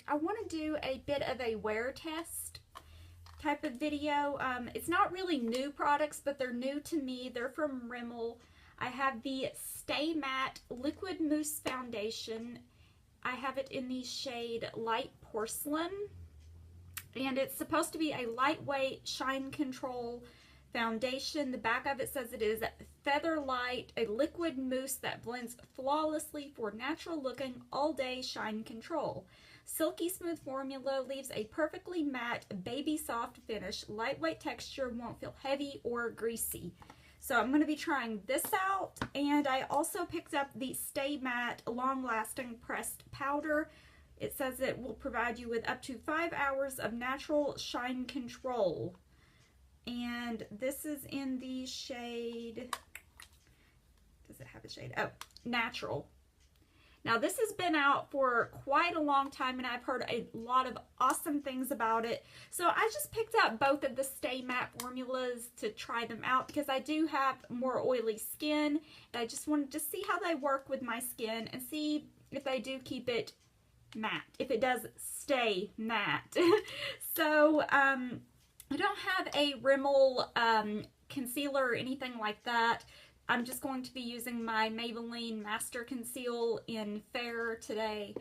I want to do a bit of a wear test type of video. It's not really new products, but they're new to me. They're from Rimmel. I have the Stay Matte Liquid Mousse Foundation. I have it in the shade Light Porcelain. And it's supposed to be a lightweight shine control foundation. The back of it says it is Feather Light, a liquid mousse that blends flawlessly for natural looking all day shine control. Silky smooth formula leaves a perfectly matte, baby soft finish. Lightweight texture, won't feel heavy or greasy. So I'm going to be trying this out, and I also picked up the Stay Matte Long Lasting Pressed Powder. It says it will provide you with up to 5 hours of natural shine control. And this is in the shade, does it have a shade? Oh, Natural. Now this has been out for quite a long time and I've heard a lot of awesome things about it. So I just picked up both of the Stay Matte formulas to try them out because I do have more oily skin. And I just wanted to see how they work with my skin and see if they do keep it matte, if it does stay matte. So I don't have a Rimmel concealer or anything like that. I'm just going to be using my Maybelline Master Conceal in Fair today.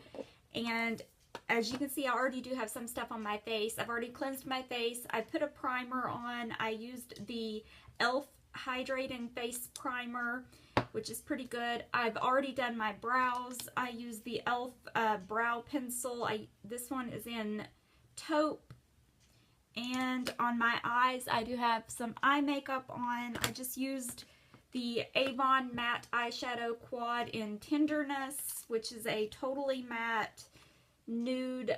And as you can see, I already do have some stuff on my face. I've already cleansed my face. I put a primer on. I used the e.l.f. Hydrating Face Primer, which is pretty good. I've already done my brows. I used the e.l.f. Brow Pencil. This one is in Taupe. And on my eyes, I do have some eye makeup on. I just used the Avon Matte Eyeshadow Quad in Tenderness, which is a totally matte nude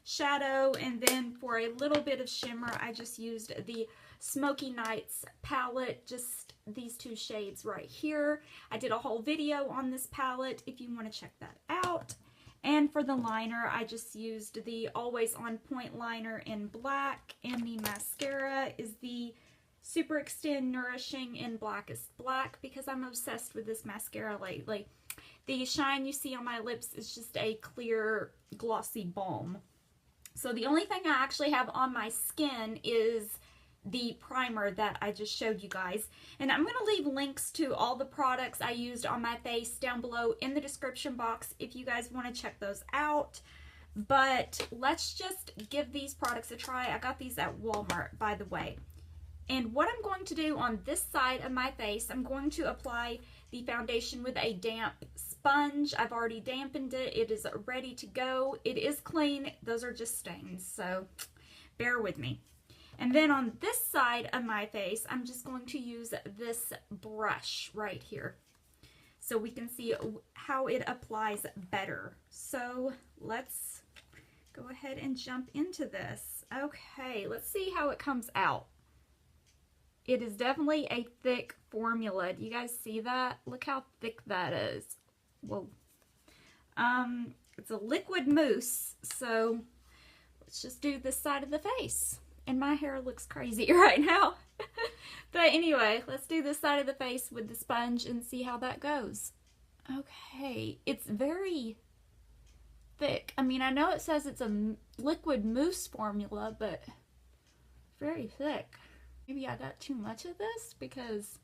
shadow. And then for a little bit of shimmer, I just used the Smoky Nights palette, just these two shades right here. I did a whole video on this palette if you want to check that out. And for the liner, I just used the Always On Point liner in black, and the mascara is the Super Extend Nourishing in Blackest Black because I'm obsessed with this mascara lately. The shine you see on my lips is just a clear, glossy balm. So the only thing I actually have on my skin is the primer that I just showed you guys. And I'm going to leave links to all the products I used on my face down below in the description box if you guys want to check those out. But let's just give these products a try. I got these at Walmart, by the way. And what I'm going to do on this side of my face, I'm going to apply the foundation with a damp sponge. I've already dampened it. It is ready to go. It is clean. Those are just stains, so bear with me. And then on this side of my face, I'm just going to use this brush right here so we can see how it applies better. So let's go ahead and jump into this. Okay, let's see how it comes out. It is definitely a thick formula. Do you guys see that? Look how thick that is. Whoa. It's a liquid mousse, so let's just do this side of the face. And my hair looks crazy right now. But anyway, let's do this side of the face with the sponge and see how that goes. Okay, it's very thick. I mean, I know it says it's a liquid mousse formula, but very thick. Maybe I got too much of this because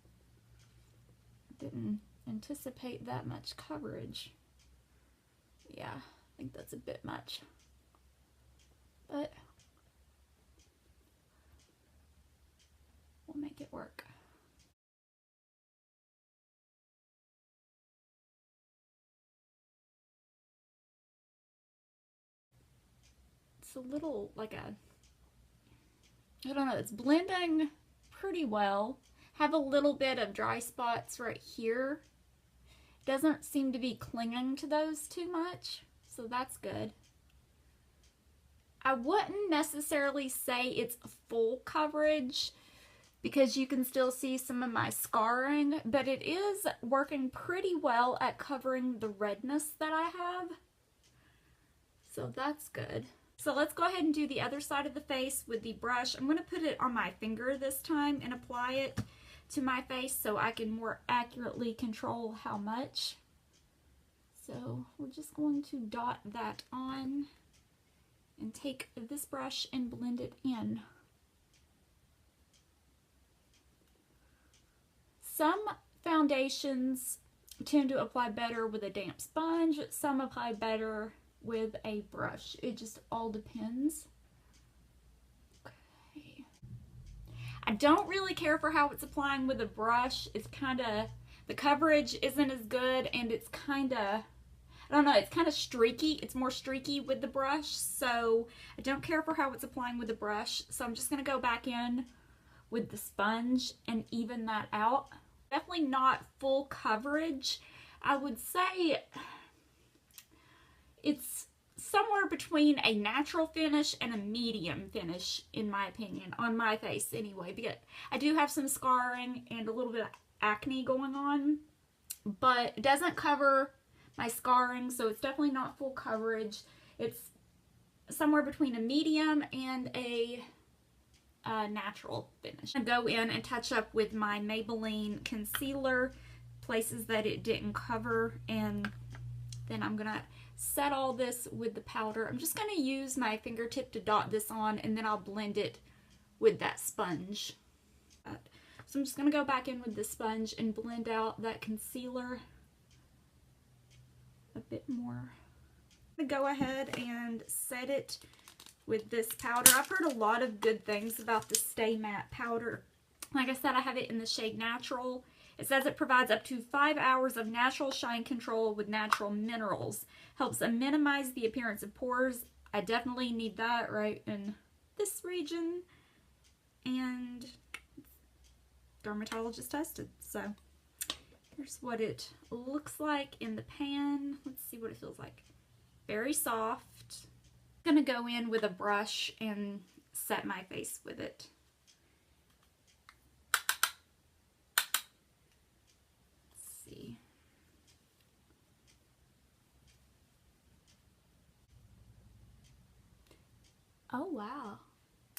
I didn't anticipate that much coverage. Yeah, I think that's a bit much. But we'll make it work. It's a little like a, I don't know, it's blending pretty well. Have a little bit of dry spots right here. Doesn't seem to be clinging to those too much, so that's good. I wouldn't necessarily say it's full coverage because you can still see some of my scarring, but it is working pretty well at covering the redness that I have. So that's good. So let's go ahead and do the other side of the face with the brush. I'm going to put it on my finger this time and apply it to my face so I can more accurately control how much. So we're just going to dot that on and take this brush and blend it in. Some foundations tend to apply better with a damp sponge, some apply better with a brush. It just all depends. Okay. I don't really care for how it's applying with a brush. It's kind of, the coverage isn't as good, and it's kind of, I don't know, it's kind of streaky. It's more streaky with the brush, so I don't care for how it's applying with the brush. So I'm just going to go back in with the sponge and even that out. Definitely not full coverage. I would say it's somewhere between a natural finish and a medium finish, in my opinion, on my face anyway, because I do have some scarring and a little bit of acne going on, but it doesn't cover my scarring, so it's definitely not full coverage. It's somewhere between a medium and a natural finish. I go in and touch up with my Maybelline concealer, places that it didn't cover, and then I'm gonna set all this with the powder. I'm just gonna use my fingertip to dot this on, and then I'll blend it with that sponge. So I'm just gonna go back in with the sponge and blend out that concealer a bit more. I'm gonna go ahead and set it with this powder. I've heard a lot of good things about the Stay Matte powder. Like I said, I have it in the shade Natural. It says it provides up to 5 hours of natural shine control with natural minerals. Helps minimize the appearance of pores. I definitely need that right in this region. And dermatologist tested. So here's what it looks like in the pan. Let's see what it feels like. Very soft. I'm going to go in with a brush and set my face with it. Let's see. Oh wow.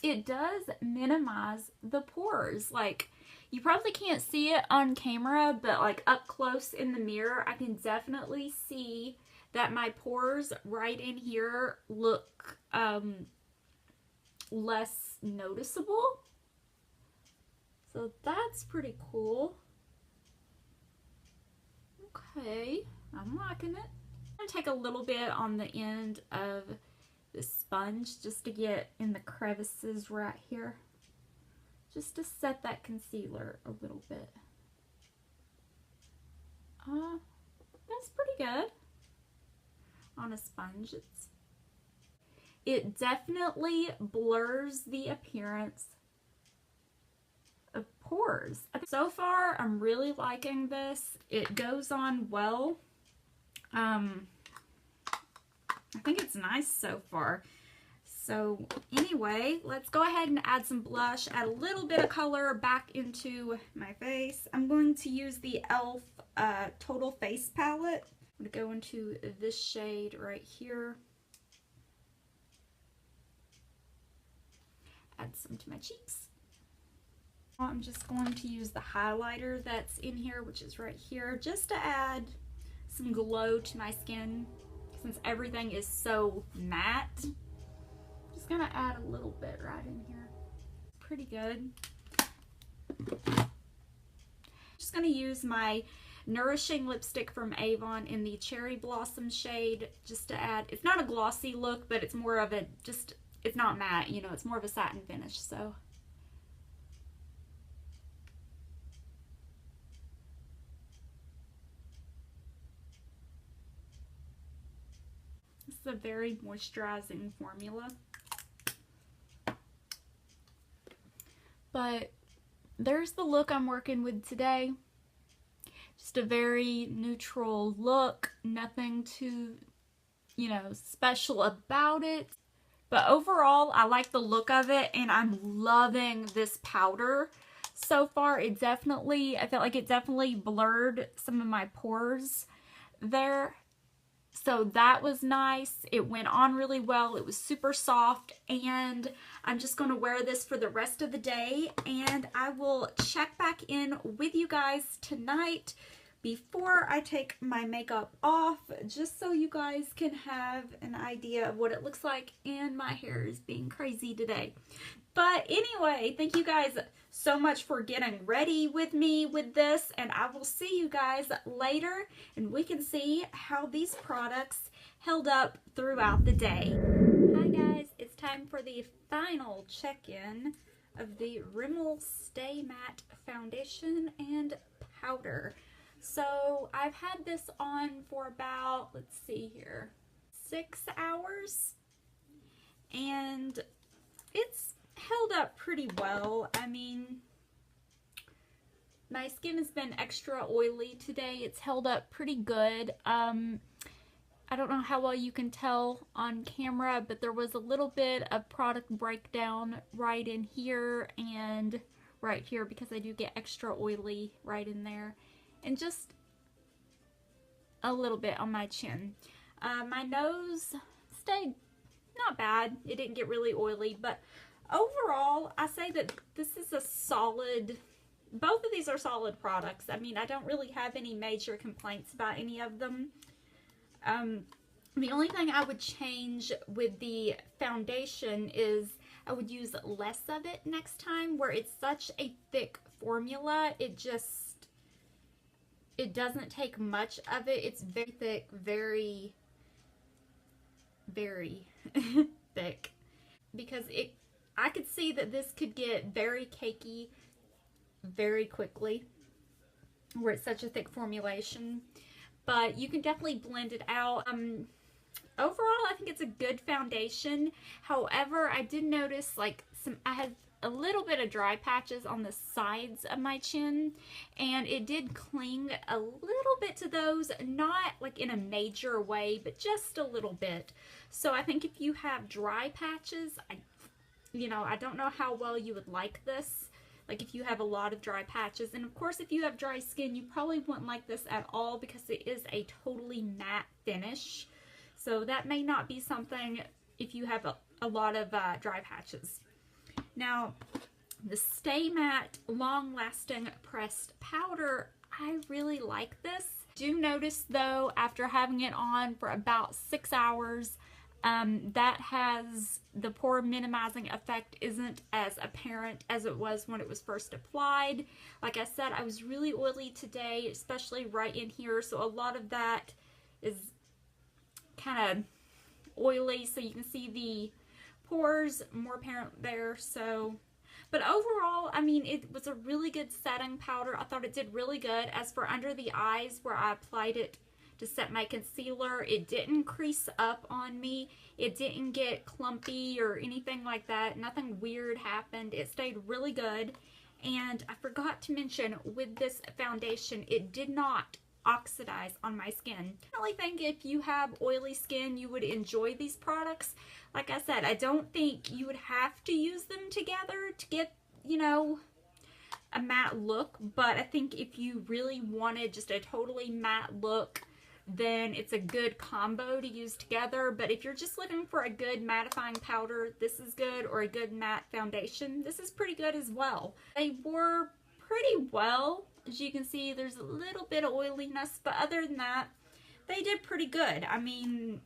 It does minimize the pores. Like, you probably can't see it on camera, but like up close in the mirror, I can definitely see that my pores right in here look less noticeable. So that's pretty cool. Okay, I'm liking it. I'm gonna take a little bit on the end of this sponge just to get in the crevices right here. Just to set that concealer a little bit. That's pretty good. On a sponge, it definitely blurs the appearance of pores. So far, I'm really liking this. It goes on well. I think it's nice so far. So anyway, let's go ahead and add some blush, add a little bit of color back into my face. I'm going to use the e.l.f. Total Face Palette. I'm going to go into this shade right here. Add some to my cheeks. I'm just going to use the highlighter that's in here, which is right here, just to add some glow to my skin since everything is so matte. Just gonna add a little bit right in here. Pretty good. Just gonna use my Nourishing lipstick from Avon in the Cherry Blossom shade just to add, it's not a glossy look, but it's more of a, just, it's not matte, you know, it's more of a satin finish, so. This is a very moisturizing formula. But there's the look I'm working with today. Just a very neutral look, nothing too, you know, special about it. But overall, I like the look of it, and I'm loving this powder. So far, it definitely, I felt like it definitely blurred some of my pores there. So that was nice. It went on really well. It was super soft, and I'm just going to wear this for the rest of the day, and I will check back in with you guys tonight before I take my makeup off, just so you guys can have an idea of what it looks like. And my hair is being crazy today. But anyway, thank you guys so much for getting ready with me with this, and I will see you guys later, and we can see how these products held up throughout the day. Hi guys, it's time for the final check-in of the Rimmel Stay Matte Foundation and Powder. So I've had this on for about, let's see here, 6 hours, and it's held up pretty well. I mean, my skin has been extra oily today. It's held up pretty good. I don't know how well you can tell on camera, but there was a little bit of product breakdown right in here and right here because I do get extra oily right in there, and just a little bit on my chin. My nose stayed not bad. It didn't get really oily, but overall, I say that this is a solid, both of these are solid products. I mean, I don't really have any major complaints about any of them. The only thing I would change with the foundation is I would use less of it next time, where it's such a thick formula. It doesn't take much of it. It's very thick, very, very thick, because I could see that this could get very cakey very quickly, where it's such a thick formulation. But you can definitely blend it out. Overall, I think it's a good foundation. However, I did notice like I had a little bit of dry patches on the sides of my chin, and it did cling a little bit to those, not like in a major way, but just a little bit. So I think if you have dry patches, I don't know how well you would like this. Like if you have a lot of dry patches, and of course if you have dry skin, you probably wouldn't like this at all because it is a totally matte finish. So that may not be something if you have a lot of dry patches. Now, the Stay Matte Long Lasting Pressed Powder, I really like this. Do notice though, after having it on for about 6 hours, that has the pore minimizing effect isn't as apparent as it was when it was first applied. Like I said, I was really oily today, especially right in here, so a lot of that is kind of oily, so you can see the pores more apparent there. So, but overall, I mean, it was a really good setting powder. I thought it did really good. As for under the eyes, where I applied it to set my concealer, it didn't crease up on me. It didn't get clumpy or anything like that. Nothing weird happened. It stayed really good. And I forgot to mention, with this foundation, it did not oxidize on my skin. I really think if you have oily skin, you would enjoy these products. Like I said, I don't think you would have to use them together to get, a matte look. But I think if you really wanted just a totally matte look, then it's a good combo to use together. But if you're just looking for a good mattifying powder, this is good, or a good matte foundation, this is pretty good as well. They wore pretty well. As you can see, there's a little bit of oiliness, but other than that, they did pretty good. I mean,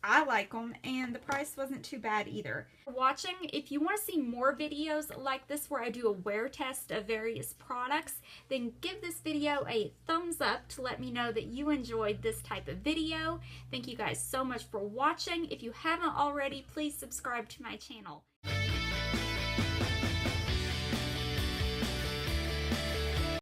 I like them, and the price wasn't too bad either. For watching, if you want to see more videos like this where I do a wear test of various products, then give this video a thumbs up to let me know that you enjoyed this type of video. Thank you guys so much for watching. If you haven't already, please subscribe to my channel.